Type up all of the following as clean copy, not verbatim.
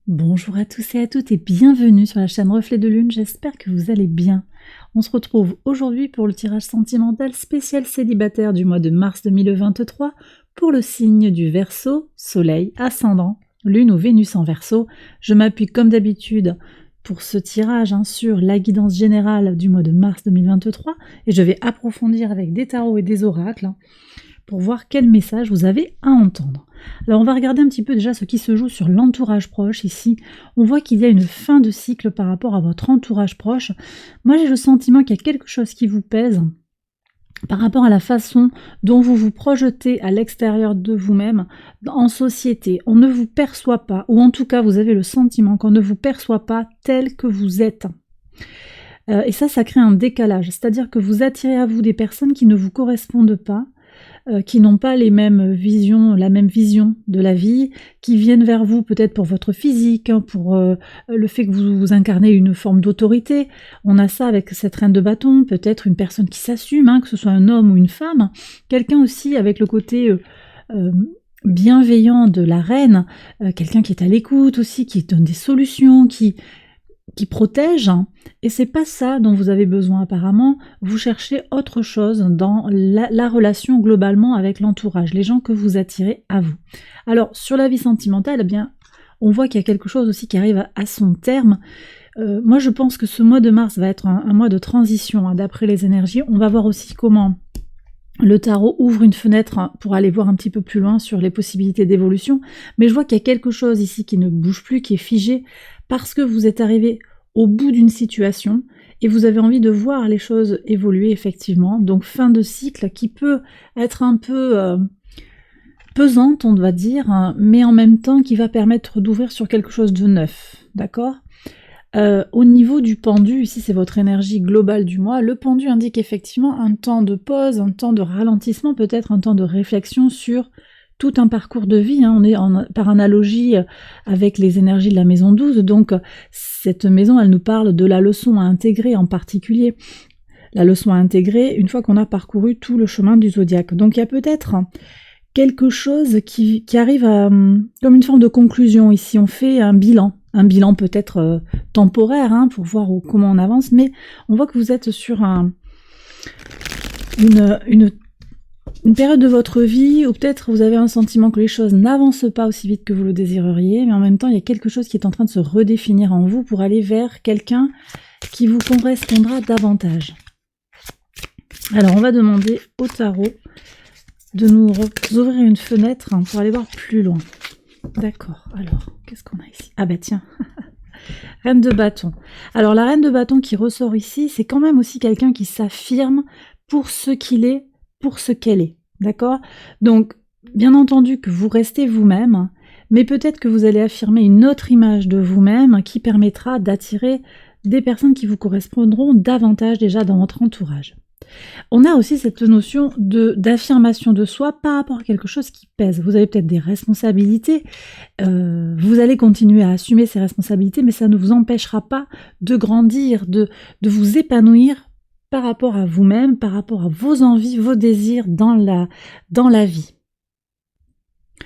Bonjour à tous et à toutes et bienvenue sur la chaîne Reflet de Lune, j'espère que vous allez bien. On se retrouve aujourd'hui pour le tirage sentimental spécial célibataire du mois de mars 2023 pour le signe du Verseau, Soleil, Ascendant, Lune ou Vénus en Verseau. Je m'appuie comme d'habitude pour ce tirage sur la guidance générale du mois de mars 2023 et je vais approfondir avec des tarots et des oracles pour voir quel message vous avez à entendre. Alors on va regarder un petit peu déjà ce qui se joue sur l'entourage proche ici. On voit qu'il y a une fin de cycle par rapport à votre entourage proche. Moi j'ai le sentiment qu'il y a quelque chose qui vous pèse par rapport à la façon dont vous vous projetez à l'extérieur de vous-même en société. On ne vous perçoit pas, ou en tout cas vous avez le sentiment qu'on ne vous perçoit pas tel que vous êtes. Et ça crée un décalage, c'est-à-dire que vous attirez à vous des personnes qui ne vous correspondent pas, qui n'ont pas les mêmes visions, la même vision de la vie, qui viennent vers vous peut-être pour votre physique, pour le fait que vous incarnez une forme d'autorité. On a ça avec cette reine de bâton, peut-être une personne qui s'assume, que ce soit un homme ou une femme. Quelqu'un aussi avec le côté bienveillant de la reine, quelqu'un qui est à l'écoute aussi, qui donne des solutions, qui protège, et c'est pas ça dont vous avez besoin apparemment. Vous cherchez autre chose dans la relation globalement avec l'entourage, les gens que vous attirez à vous. Alors sur la vie sentimentale, eh bien, on voit qu'il y a quelque chose aussi qui arrive à son terme. Moi je pense que ce mois de mars va être un mois de transition, d'après les énergies. On va voir aussi comment le tarot ouvre une fenêtre pour aller voir un petit peu plus loin sur les possibilités d'évolution, mais je vois qu'il y a quelque chose ici qui ne bouge plus, qui est figé, parce que vous êtes arrivé au bout d'une situation et vous avez envie de voir les choses évoluer effectivement. Donc fin de cycle qui peut être un peu pesante, on va dire, mais en même temps qui va permettre d'ouvrir sur quelque chose de neuf, d'accord ? Au niveau du pendu, ici c'est votre énergie globale du mois, le pendu indique effectivement un temps de pause, un temps de ralentissement, peut-être un temps de réflexion sur tout un parcours de vie. On est par analogie avec les énergies de la maison 12, donc cette maison elle nous parle de la leçon à intégrer en particulier. La leçon à intégrer une fois qu'on a parcouru tout le chemin du zodiaque. Donc il y a peut-être quelque chose qui arrive comme une forme de conclusion ici. On fait un bilan peut-être temporaire pour voir comment on avance, mais on voit que vous êtes sur une période de votre vie où peut-être vous avez un sentiment que les choses n'avancent pas aussi vite que vous le désireriez, mais en même temps il y a quelque chose qui est en train de se redéfinir en vous pour aller vers quelqu'un qui vous correspondra davantage. Alors on va demander au tarot de nous ouvrir une fenêtre pour aller voir plus loin. D'accord, alors, qu'est-ce qu'on a ici? Ah bah tiens, reine de bâton. Alors la reine de bâton qui ressort ici, c'est quand même aussi quelqu'un qui s'affirme pour ce qu'il est, pour ce qu'elle est, d'accord? Donc, bien entendu que vous restez vous-même, mais peut-être que vous allez affirmer une autre image de vous-même qui permettra d'attirer des personnes qui vous correspondront davantage déjà dans votre entourage. On a aussi cette notion d'affirmation de soi par rapport à quelque chose qui pèse. Vous avez peut-être des responsabilités, vous allez continuer à assumer ces responsabilités, mais ça ne vous empêchera pas de grandir, de vous épanouir par rapport à vous-même, par rapport à vos envies, vos désirs dans la vie.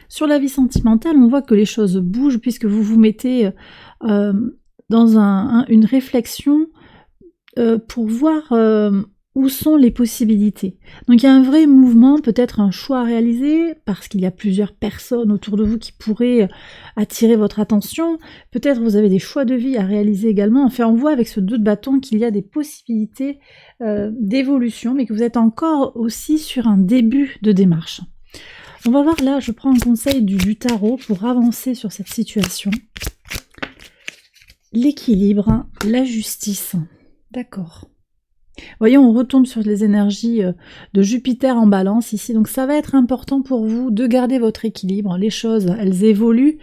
Sur la vie sentimentale, on voit que les choses bougent puisque vous vous mettez dans une réflexion pour voir où sont les possibilités. Donc il y a un vrai mouvement, peut-être un choix à réaliser, parce qu'il y a plusieurs personnes autour de vous qui pourraient attirer votre attention. Peut-être vous avez des choix de vie à réaliser également. Enfin, on voit avec ce 2 de bâton qu'il y a des possibilités d'évolution, mais que vous êtes encore aussi sur un début de démarche. On va voir là, je prends un conseil du tarot pour avancer sur cette situation. L'équilibre, la justice. D'accord. Voyons, on retombe sur les énergies de Jupiter en balance ici, donc ça va être important pour vous de garder votre équilibre. Les choses, elles évoluent,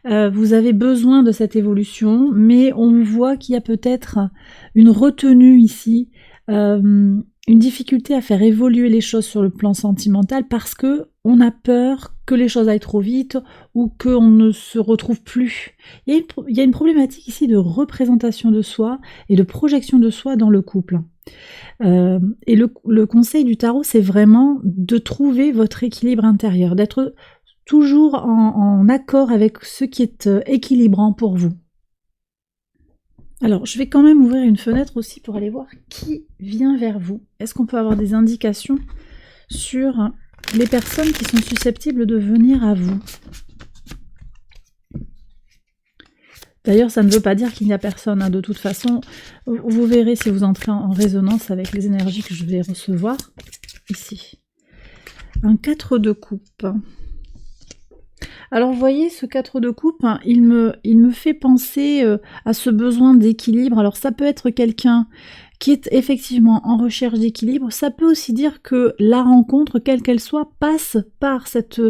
vous avez besoin de cette évolution, mais on voit qu'il y a peut-être une retenue ici, une difficulté à faire évoluer les choses sur le plan sentimental parce que on a peur que les choses aillent trop vite ou qu'on ne se retrouve plus. Il y a une problématique ici de représentation de soi et de projection de soi dans le couple. Et le conseil du tarot, c'est vraiment de trouver votre équilibre intérieur, d'être toujours en accord avec ce qui est équilibrant pour vous. Alors, je vais quand même ouvrir une fenêtre aussi pour aller voir qui vient vers vous. Est-ce qu'on peut avoir des indications sur les personnes qui sont susceptibles de venir à vous? D'ailleurs, ça ne veut pas dire qu'il n'y a personne. Hein. De toute façon, vous verrez si vous entrez en résonance avec les énergies que je vais recevoir ici. Un 4 de coupe. Alors, vous voyez, ce 4 de coupe, hein, il me fait penser à ce besoin d'équilibre. Alors, ça peut être quelqu'un qui est effectivement en recherche d'équilibre. Ça peut aussi dire que la rencontre, quelle qu'elle soit, passe par cette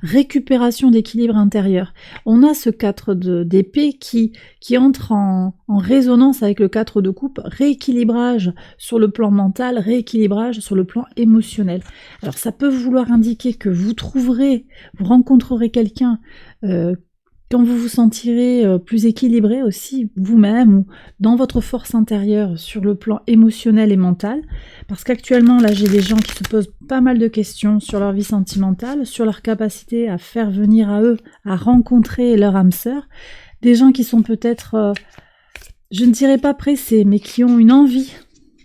récupération d'équilibre intérieur. On a ce 4 d'épée qui entre en résonance avec le 4 de coupe, rééquilibrage sur le plan mental, rééquilibrage sur le plan émotionnel. Alors ça peut vouloir indiquer que vous rencontrerez quelqu'un quand vous vous sentirez plus équilibré aussi vous-même ou dans votre force intérieure sur le plan émotionnel et mental, parce qu'actuellement là j'ai des gens qui se posent pas mal de questions sur leur vie sentimentale, sur leur capacité à faire venir à eux, à rencontrer leur âme sœur, des gens qui sont peut-être, je ne dirais pas pressés, mais qui ont une envie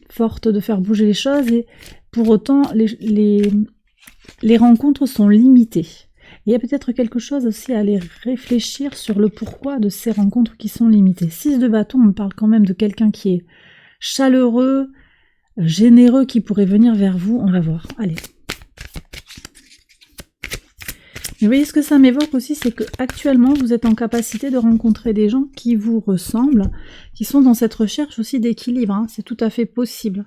forte de faire bouger les choses et pour autant les rencontres sont limitées. Il y a peut-être quelque chose aussi à aller réfléchir sur le pourquoi de ces rencontres qui sont limitées. 6 de bâton, on me parle quand même de quelqu'un qui est chaleureux, généreux, qui pourrait venir vers vous. On va voir. Allez. Mais vous voyez, ce que ça m'évoque aussi, c'est que actuellement vous êtes en capacité de rencontrer des gens qui vous ressemblent, qui sont dans cette recherche aussi d'équilibre. Hein. C'est tout à fait possible.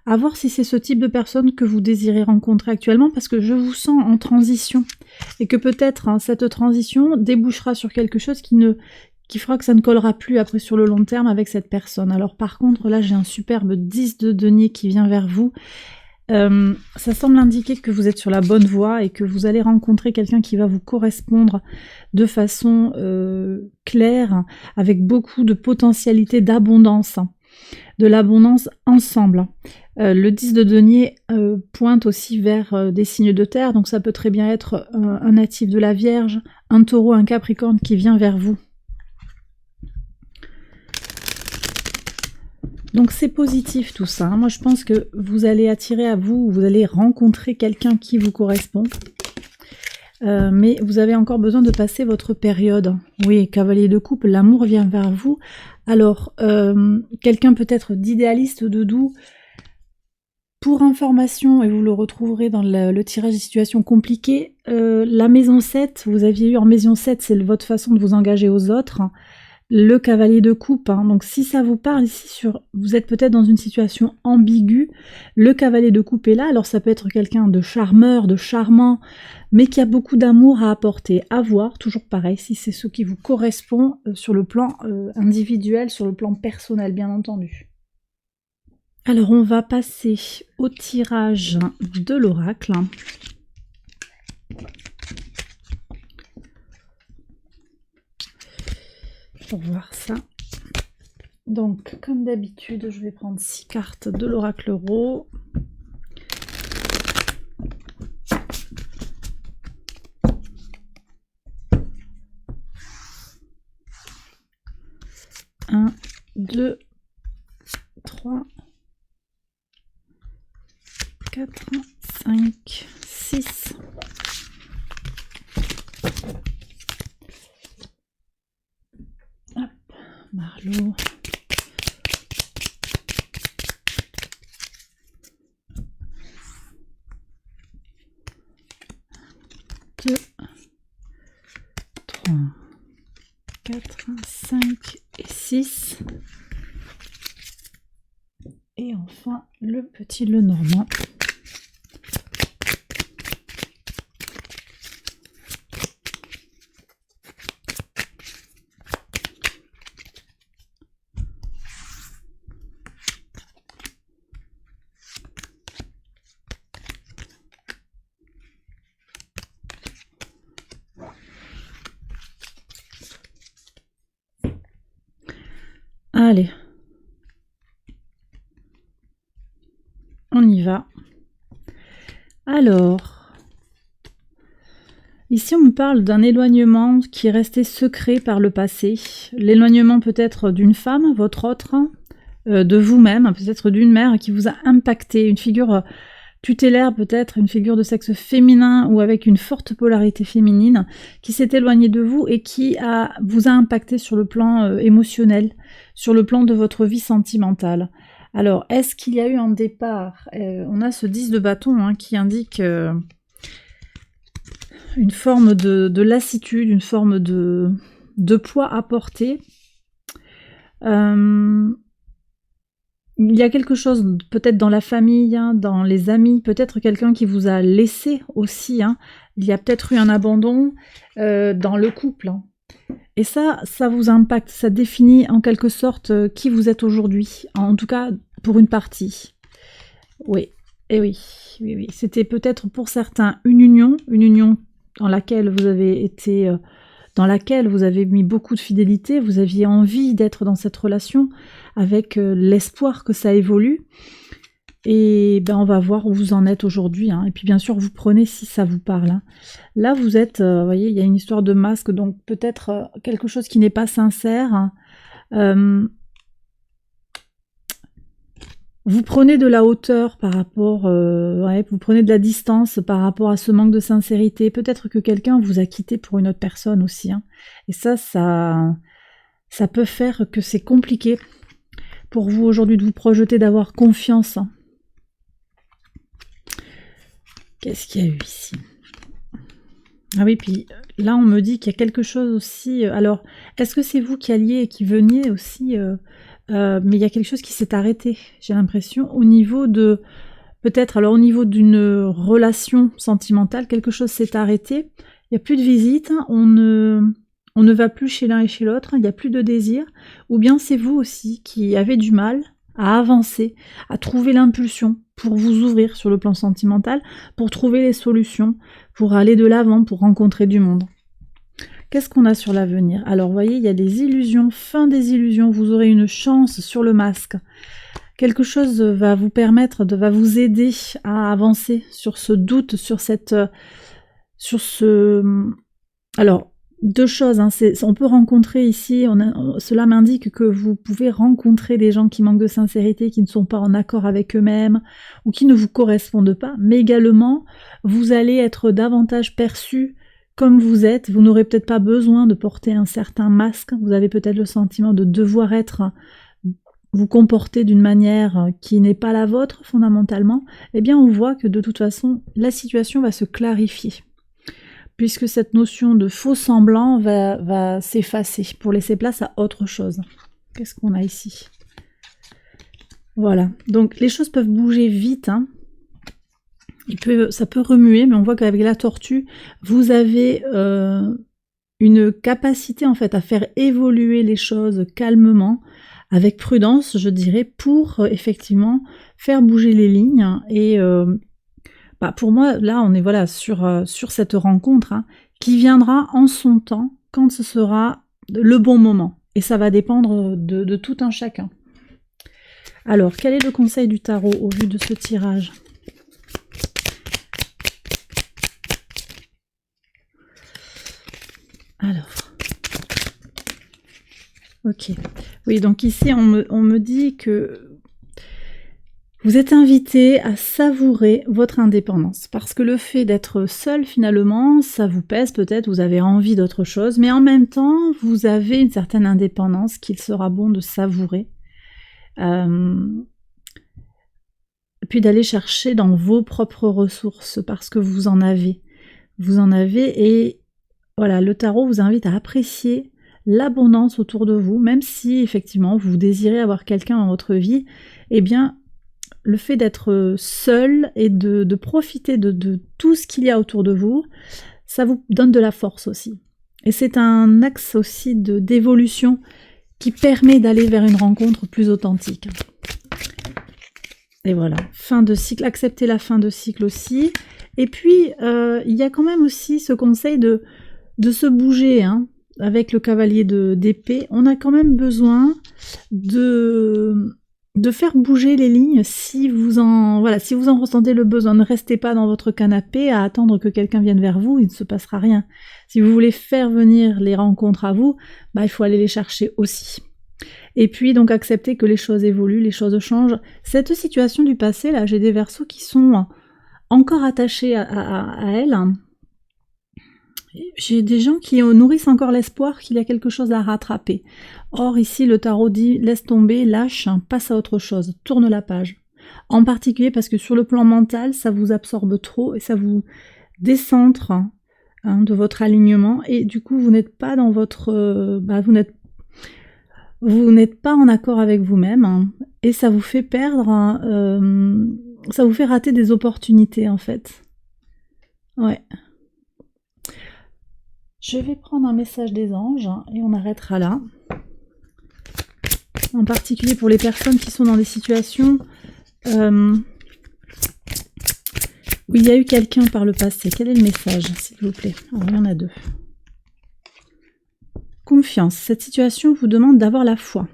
À voir si c'est ce type de personne que vous désirez rencontrer actuellement, parce que je vous sens en transition, et que peut-être hein, cette transition débouchera sur quelque chose qui fera que ça ne collera plus après sur le long terme avec cette personne. Alors par contre, là j'ai un superbe 10 de denier qui vient vers vous. Ça semble indiquer que vous êtes sur la bonne voie et que vous allez rencontrer quelqu'un qui va vous correspondre de façon claire, avec beaucoup de potentialité d'abondance. De l'abondance ensemble. Le 10 de denier pointe aussi vers des signes de terre, donc ça peut très bien être un natif de la Vierge, un taureau, un capricorne qui vient vers vous. Donc c'est positif tout ça. Hein. Moi je pense que vous allez attirer à vous, vous allez rencontrer quelqu'un qui vous correspond. Mais vous avez encore besoin de passer votre période. Oui, cavalier de coupe, l'amour vient vers vous. Alors, quelqu'un peut-être d'idéaliste, de doux. Pour information, et vous le retrouverez dans le tirage des situations compliquées, la maison 7, vous aviez eu en maison 7, c'est votre façon de vous engager aux autres. Le cavalier de coupe, hein. Donc si ça vous parle ici, vous êtes peut-être dans une situation ambiguë, le cavalier de coupe est là, alors ça peut être quelqu'un de charmeur, de charmant, mais qui a beaucoup d'amour à apporter, à voir, toujours pareil, si c'est ce qui vous correspond sur le plan individuel, sur le plan personnel, bien entendu. Alors on va passer au tirage de l'oracle. Pour voir ça. Donc, comme d'habitude, je vais prendre 6 cartes de l'oracle Rot. Un, 2, 3, 4, 5, 6. Hop, Marlot. 2, 3, 4, 5 et 6. Et enfin, le petit Lenormand. Allez, on y va. Alors, Ici, on me parle d'un éloignement qui est resté secret par le passé. L'éloignement peut-être d'une femme, votre autre, de vous-même, peut-être d'une mère qui vous a impacté, une figure tutélaire peut-être, une figure de sexe féminin ou avec une forte polarité féminine, qui s'est éloignée de vous et qui vous a impacté sur le plan émotionnel, sur le plan de votre vie sentimentale. Alors, est-ce qu'il y a eu un départ? On a ce 10 de bâton qui indique une forme de lassitude, une forme de poids à porter. Il y a quelque chose peut-être dans la famille, dans les amis, peut-être quelqu'un qui vous a laissé aussi. Il y a peut-être eu un abandon dans le couple. Et ça vous impacte, ça définit en quelque sorte qui vous êtes aujourd'hui, en tout cas pour une partie. Oui, et oui. C'était peut-être pour certains une union dans laquelle vous avez été, dans laquelle vous avez mis beaucoup de fidélité, vous aviez envie d'être dans cette relation avec l'espoir que ça évolue. Et ben on va voir où vous en êtes aujourd'hui. Et puis bien sûr, vous prenez si ça vous parle. Là, vous êtes, vous voyez, il y a une histoire de masque, donc peut-être quelque chose qui n'est pas sincère. Vous prenez de la hauteur par rapport, vous prenez de la distance par rapport à ce manque de sincérité. Peut-être que quelqu'un vous a quitté pour une autre personne aussi. Et ça peut faire que c'est compliqué pour vous aujourd'hui de vous projeter, d'avoir confiance. Qu'est-ce qu'il y a eu ici? Ah oui, puis là on me dit qu'il y a quelque chose aussi. Alors, est-ce que c'est vous qui alliez et qui veniez aussi mais il y a quelque chose qui s'est arrêté, j'ai l'impression, au niveau de... Peut-être, alors au niveau d'une relation sentimentale, quelque chose s'est arrêté. Il n'y a plus de visite, on ne va plus chez l'un et chez l'autre, il n'y a plus de désir. Ou bien c'est vous aussi qui avez du mal à avancer, à trouver l'impulsion pour vous ouvrir sur le plan sentimental, pour trouver les solutions, pour aller de l'avant, pour rencontrer du monde. Qu'est-ce qu'on a sur l'avenir? Alors, vous voyez, il y a des illusions, fin des illusions, vous aurez une chance sur le masque. Quelque chose va vous permettre, va vous aider à avancer sur ce doute, sur Alors, deux choses, on peut rencontrer ici, cela m'indique que vous pouvez rencontrer des gens qui manquent de sincérité, qui ne sont pas en accord avec eux-mêmes, ou qui ne vous correspondent pas, mais également, vous allez être davantage perçu comme vous êtes, vous n'aurez peut-être pas besoin de porter un certain masque, vous avez peut-être le sentiment de devoir vous comporter d'une manière qui n'est pas la vôtre fondamentalement. Eh bien on voit que de toute façon la situation va se clarifier, puisque cette notion de faux semblant va s'effacer pour laisser place à autre chose. Qu'est-ce qu'on a ici? Voilà, donc les choses peuvent bouger vite, ça peut remuer, mais on voit qu'avec la tortue, vous avez une capacité en fait à faire évoluer les choses calmement, avec prudence, je dirais, pour effectivement faire bouger les lignes. Et pour moi, là, on est sur cette rencontre qui viendra en son temps, quand ce sera le bon moment. Et ça va dépendre de tout un chacun. Alors, quel est le conseil du tarot au vu de ce tirage ? Alors, ok. Oui, donc ici, on me dit que vous êtes invité à savourer votre indépendance. Parce que le fait d'être seul, finalement, ça vous pèse peut-être, vous avez envie d'autre chose, mais en même temps, vous avez une certaine indépendance qu'il sera bon de savourer. Puis d'aller chercher dans vos propres ressources, parce que vous en avez. Vous en avez et... Voilà, le tarot vous invite à apprécier l'abondance autour de vous, même si effectivement vous désirez avoir quelqu'un dans votre vie, eh bien le fait d'être seul et de profiter de tout ce qu'il y a autour de vous, ça vous donne de la force aussi. Et c'est un axe aussi d'évolution qui permet d'aller vers une rencontre plus authentique. Et voilà, fin de cycle, acceptez la fin de cycle aussi. Et puis, il y a quand même aussi ce conseil de se bouger, avec le cavalier d'épée. On a quand même besoin de de faire bouger les lignes si vous en ressentez le besoin. Ne restez pas dans votre canapé à attendre que quelqu'un vienne vers vous, il ne se passera rien. Si vous voulez faire venir les rencontres à vous, il faut aller les chercher aussi. Et puis donc accepter que les choses évoluent, les choses changent. Cette situation du passé, là, j'ai des Verseaux qui sont encore attachés à elle. J'ai des gens qui nourrissent encore l'espoir qu'il y a quelque chose à rattraper. Or ici le tarot dit laisse tomber, lâche, passe à autre chose, tourne la page. En particulier parce que sur le plan mental, ça vous absorbe trop et ça vous décentre de votre alignement et du coup vous n'êtes pas dans votre... vous n'êtes pas en accord avec vous-même et ça vous fait perdre, ça vous fait rater des opportunités en fait. Ouais. Je vais prendre un message des anges et on arrêtera là. En particulier pour les personnes qui sont dans des situations où il y a eu quelqu'un par le passé. Quel est le message, s'il vous plaît? Alors, il y en a deux. Confiance. Cette situation vous demande d'avoir la foi.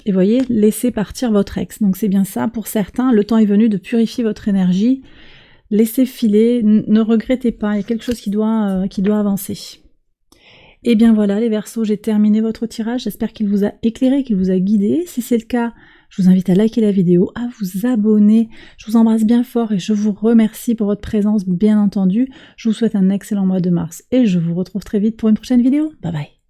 Et voyez, laissez partir votre ex. Donc c'est bien ça. Pour certains, le temps est venu de purifier votre énergie. Laissez filer, ne regrettez pas. Il y a quelque chose qui doit avancer. Et bien voilà les Verseaux, j'ai terminé votre tirage, j'espère qu'il vous a éclairé, qu'il vous a guidé. Si c'est le cas, je vous invite à liker la vidéo, à vous abonner. Je vous embrasse bien fort et je vous remercie pour votre présence, bien entendu. Je vous souhaite un excellent mois de mars et je vous retrouve très vite pour une prochaine vidéo. Bye bye.